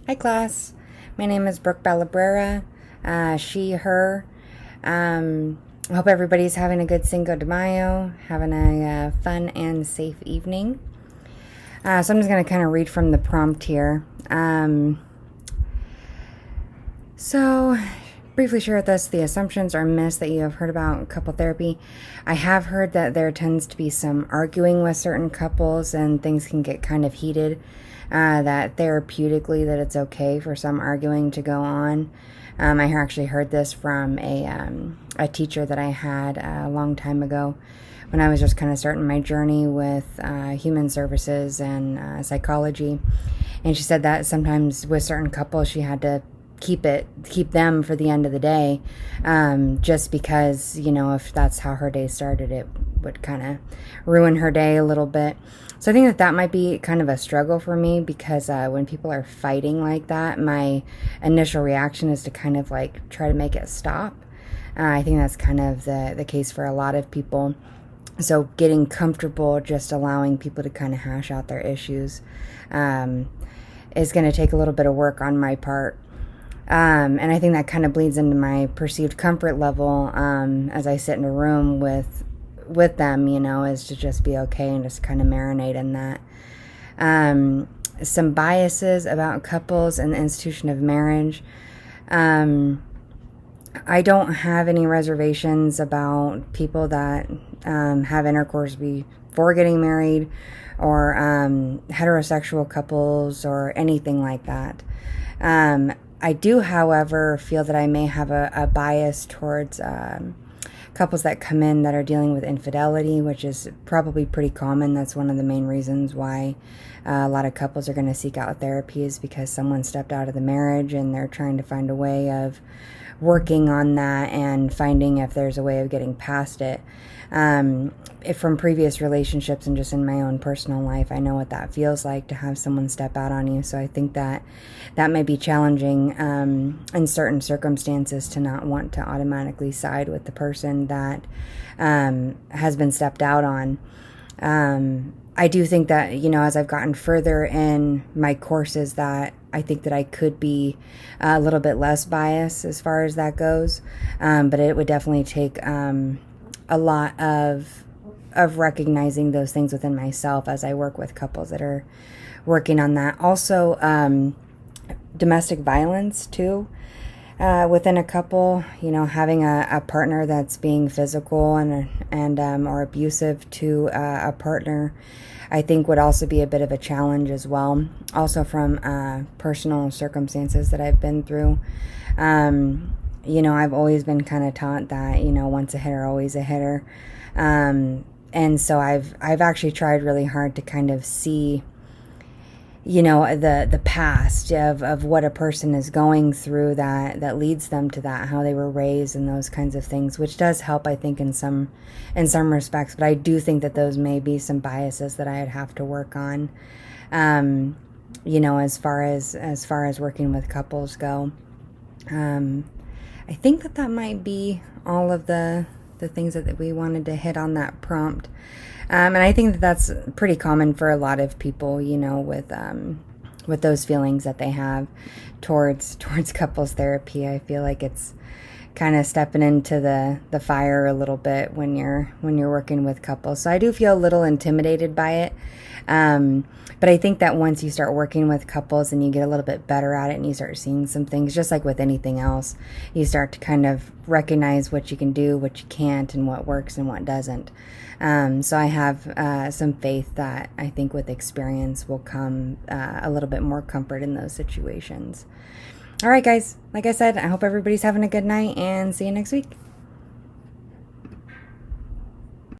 Hi, class. My name is Brooke Ballabrera. She, her. I hope everybody's having a good Cinco de Mayo, having a fun and safe evening. So I'm just going to kind of read from the prompt here. So, briefly share with us the assumptions or myths that you have heard about couple therapy. I have heard that there tends to be some arguing with certain couples and things can get kind of heated. That therapeutically that it's okay for some arguing to go on. I actually heard this from a teacher that I had a long time ago when I was just kind of starting my journey with human services and psychology. And she said that sometimes with certain couples she had to keep them for the end of the day, just because, if that's how her day started, it would kind of ruin her day a little bit. So I think that might be kind of a struggle for me because when people are fighting like that, my initial reaction is to kind of like try to make it stop. I think that's kind of the case for a lot of people. So getting comfortable just allowing people to kind of hash out their issues is going to take a little bit of work on my part. And I think that kind of bleeds into my perceived comfort level as I sit in a room with them, is to just be okay and just kind of marinate in that. Some biases about couples and the institution of marriage. I don't have any reservations about people that have intercourse before getting married or heterosexual couples or anything like that. I do, however, feel that I may have a bias towards couples that come in that are dealing with infidelity, which is probably pretty common. That's one of the main reasons why a lot of couples are going to seek out therapy, is because someone stepped out of the marriage and they're trying to find a way of working on that and finding if there's a way of getting past it. From previous relationships and just in my own personal life, I know what that feels like to have someone step out on you. So I think that may be challenging in certain circumstances, to not want to automatically side with the person that has been stepped out on. I do think that, as I've gotten further in my courses, that I think that I could be a little bit less biased as far as that goes. But it would definitely take a lot of recognizing those things within myself as I work with couples that are working on that. Also, domestic violence too. Within a couple, having a partner that's being physical and or abusive to a partner, I think would also be a bit of a challenge as well. Also from personal circumstances that I've been through. I've always been kind of taught that, once a hitter, always a hitter. And so I've actually tried really hard to kind of see, the past of what a person is going through that leads them to that, how they were raised and those kinds of things, which does help, I think, in some respects. But I do think that those may be some biases that I'd have to work on, as far as working with couples go. I think that might be all of the things that we wanted to hit on that prompt. And I think that that's pretty common for a lot of people, with those feelings that they have towards couples therapy. I feel like it's kind of stepping into the fire a little bit when you're working with couples. So I do feel a little intimidated by it. But I think that once you start working with couples and you get a little bit better at it and you start seeing some things, just like with anything else, you start to kind of recognize what you can do, what you can't, and what works and what doesn't. So I have some faith that I think with experience will come a little bit more comfort in those situations. All right, guys, like I said, I hope everybody's having a good night and see you next week.